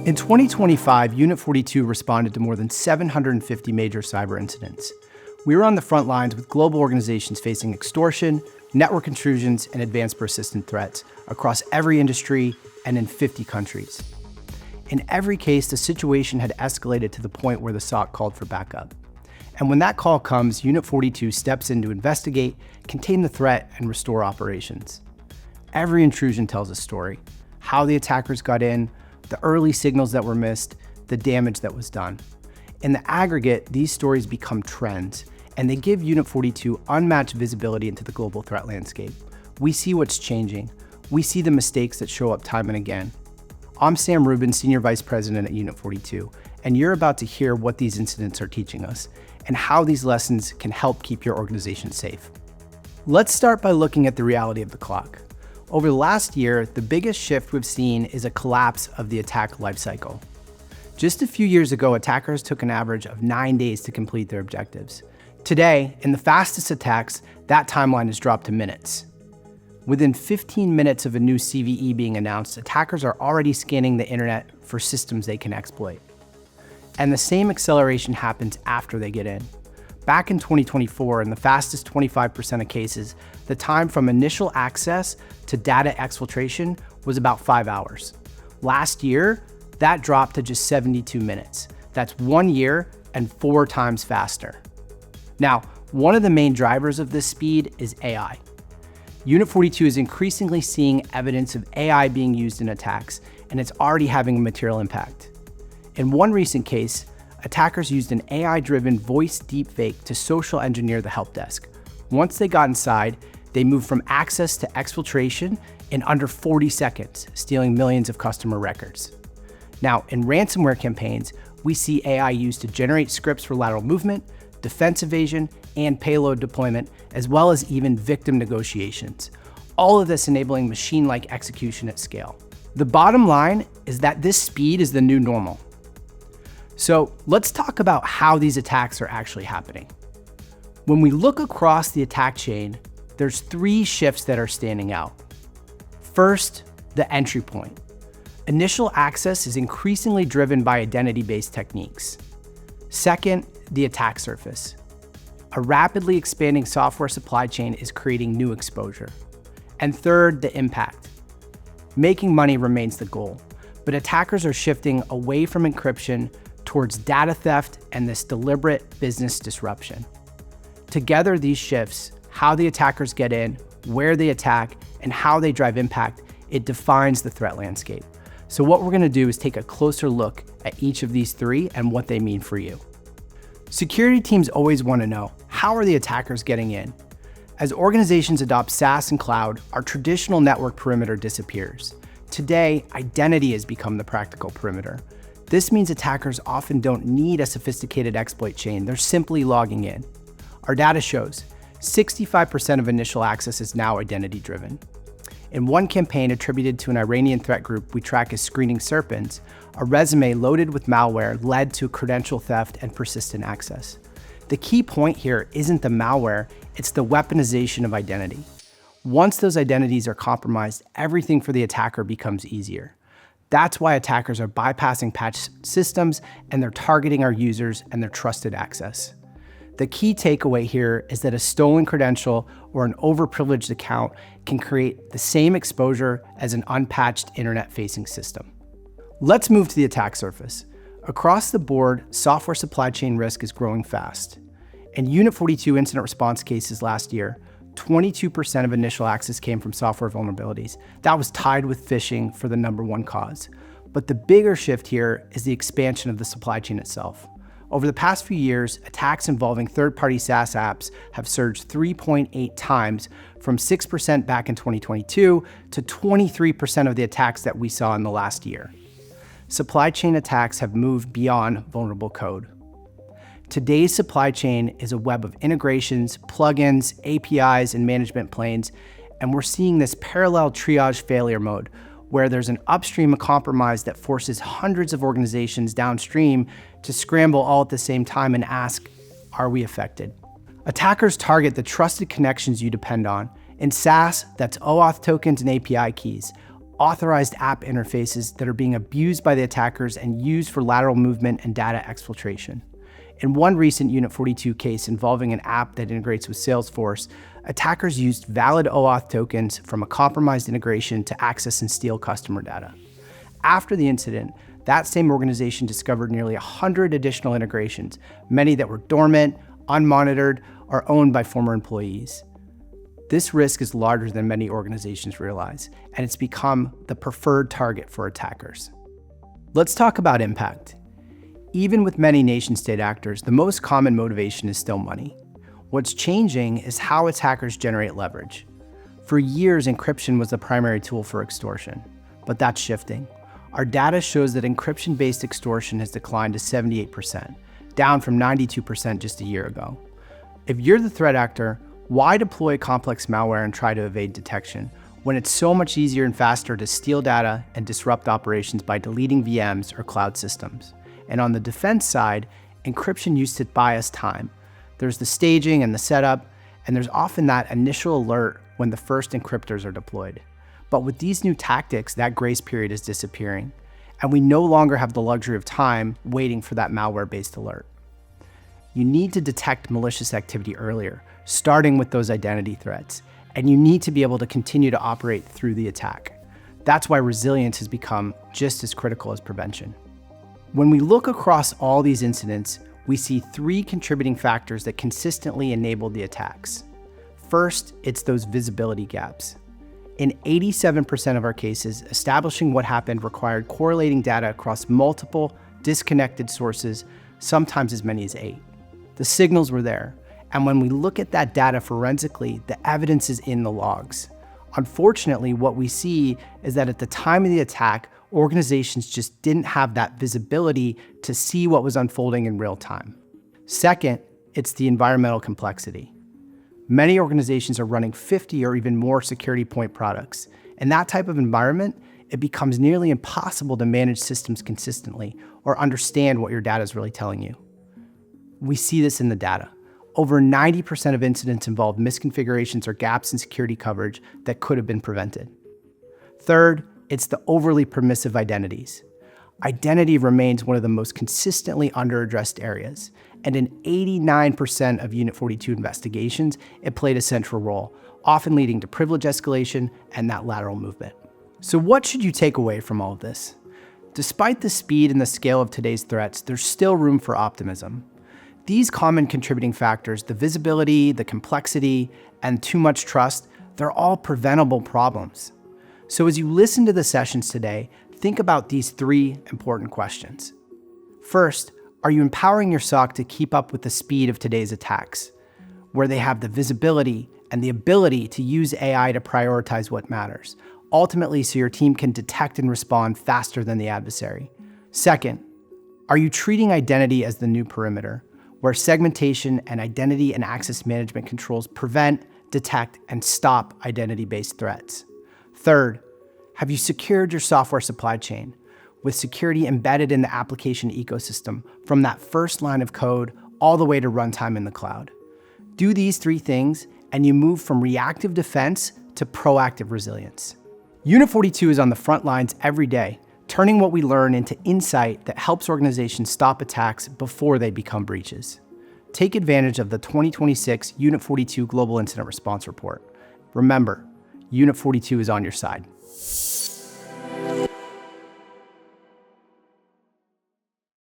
In 2025, Unit 42 responded to more than 750 major cyber incidents. We were on the front lines with global organizations facing extortion, network intrusions, and advanced persistent threats across every industry and in 50 countries. In every case, the situation had escalated to the point where the SOC called for backup. And when that call comes, Unit 42 steps in to investigate, contain the threat, and restore operations. Every intrusion tells a story: how the attackers got in, the early signals that were missed, the damage that was done. In the aggregate, these stories become trends, and they give Unit 42 unmatched visibility into the global threat landscape. We see what's changing. We see the mistakes that show up time and again. I'm Sam Rubin, Senior Vice President at Unit 42, and you're about to hear what these incidents are teaching us and how these lessons can help keep your organization safe. Let's start by looking at the reality of the clock. Over the last year, the biggest shift we've seen is a collapse of the attack lifecycle. Just a few years ago, attackers took an average of 9 days to complete their objectives. Today, in the fastest attacks, that timeline has dropped to minutes. Within 15 minutes of a new CVE being announced, attackers are already scanning the internet for systems they can exploit. And the same acceleration happens after they get in. Back in 2024, in the fastest 25% of cases, the time from initial access to data exfiltration was about 5 hours. Last year, that dropped to just 72 minutes. That's 1 year and 4 times faster. Now, one of the main drivers of this speed is AI. Unit 42 is increasingly seeing evidence of AI being used in attacks, and it's already having a material impact. In one recent case, attackers used an AI-driven voice deepfake to social engineer the help desk. Once they got inside, they moved from access to exfiltration in under 40 seconds, stealing millions of customer records. Now, in ransomware campaigns, we see AI used to generate scripts for lateral movement, defense evasion, and payload deployment, as well as even victim negotiations. All of this enabling machine-like execution at scale. The bottom line is that this speed is the new normal. So let's talk about how these attacks are actually happening. When we look across the attack chain, there's 3 shifts that are standing out. First, the entry point. Initial access is increasingly driven by identity-based techniques. Second, the attack surface. A rapidly expanding software supply chain is creating new exposure. And third, the impact. Making money remains the goal, but attackers are shifting away from encryption towards data theft and this deliberate business disruption. Together, these shifts, how the attackers get in, where they attack, and how they drive impact, it defines the threat landscape. So what we're gonna do is take a closer look at each of these 3 and what they mean for you. Security teams always wanna know, how are the attackers getting in? As organizations adopt SaaS and cloud, our traditional network perimeter disappears. Today, identity has become the practical perimeter. This means attackers often don't need a sophisticated exploit chain, they're simply logging in. Our data shows 65% of initial access is now identity-driven. In one campaign attributed to an Iranian threat group we track as Screening Serpents, a resume loaded with malware led to credential theft and persistent access. The key point here isn't the malware, it's the weaponization of identity. Once those identities are compromised, everything for the attacker becomes easier. That's why attackers are bypassing patch systems and they're targeting our users and their trusted access. The key takeaway here is that a stolen credential or an overprivileged account can create the same exposure as an unpatched internet-facing system. Let's move to the attack surface. Across the board, software supply chain risk is growing fast. In Unit 42 incident response cases last year, 22% of initial access came from software vulnerabilities. That was tied with phishing for the #1 cause. But the bigger shift here is the expansion of the supply chain itself. Over the past few years, attacks involving third-party SaaS apps have surged 3.8 times, from 6% back in 2022 to 23% of the attacks that we saw in the last year. Supply chain attacks have moved beyond vulnerable code. Today's supply chain is a web of integrations, plugins, APIs, and management planes, and we're seeing this parallel triage failure mode, where there's an upstream compromise that forces hundreds of organizations downstream to scramble all at the same time and ask, are we affected? Attackers target the trusted connections you depend on. In SaaS, that's OAuth tokens and API keys. authorized app interfaces that are being abused by the attackers and used for lateral movement and data exfiltration. In one recent Unit 42 case involving an app that integrates with Salesforce, attackers used valid OAuth tokens from a compromised integration to access and steal customer data. After the incident, that same organization discovered nearly 100 additional integrations, many that were dormant, unmonitored, or owned by former employees. This risk is larger than many organizations realize, and it's become the preferred target for attackers. Let's talk about impact. Even with many nation-state actors, the most common motivation is still money. What's changing is how attackers generate leverage. For years, encryption was the primary tool for extortion, but that's shifting. Our data shows that encryption-based extortion has declined to 78%, down from 92% just a year ago. If you're the threat actor, why deploy complex malware and try to evade detection when it's so much easier and faster to steal data and disrupt operations by deleting VMs or cloud systems? And on the defense side, encryption used to buy us time. There's the staging and the setup, and there's often that initial alert when the first encryptors are deployed. But with these new tactics, that grace period is disappearing, and we no longer have the luxury of time waiting for that malware-based alert. You need to detect malicious activity earlier, starting with those identity threats, and you need to be able to continue to operate through the attack. That's why resilience has become just as critical as prevention. When we look across all these incidents, we see three contributing factors that consistently enable the attacks. First, it's those visibility gaps. In 87% of our cases, establishing what happened required correlating data across multiple, disconnected sources, sometimes as many as 8. The signals were there, and when we look at that data forensically, the evidence is in the logs. Unfortunately, what we see is that at the time of the attack, organizations just didn't have that visibility to see what was unfolding in real time. Second, it's the environmental complexity. Many organizations are running 50 or even more security point products. In that type of environment, it becomes nearly impossible to manage systems consistently or understand what your data is really telling you. We see this in the data. Over 90% of incidents involve misconfigurations or gaps in security coverage that could have been prevented. Third, it's the overly permissive identities. Identity remains one of the most consistently under-addressed areas, and in 89% of Unit 42 investigations, it played a central role, often leading to privilege escalation and that lateral movement. So what should you take away from all of this? Despite the speed and the scale of today's threats, there's still room for optimism. These common contributing factors, the visibility, the complexity, and too much trust, they're all preventable problems. So as you listen to the sessions today, think about these three important questions. First, are you empowering your SOC to keep up with the speed of today's attacks, where they have the visibility and the ability to use AI to prioritize what matters, ultimately so your team can detect and respond faster than the adversary? Second, are you treating identity as the new perimeter, where segmentation and identity and access management controls prevent, detect, and stop identity-based threats? Third, have you secured your software supply chain with security embedded in the application ecosystem from that first line of code all the way to runtime in the cloud? Do these three things and you move from reactive defense to proactive resilience. Unit 42 is on the front lines every day, turning what we learn into insight that helps organizations stop attacks before they become breaches. Take advantage of the 2026 Unit 42 Global Incident Response Report. Remember, Unit 42 is on your side.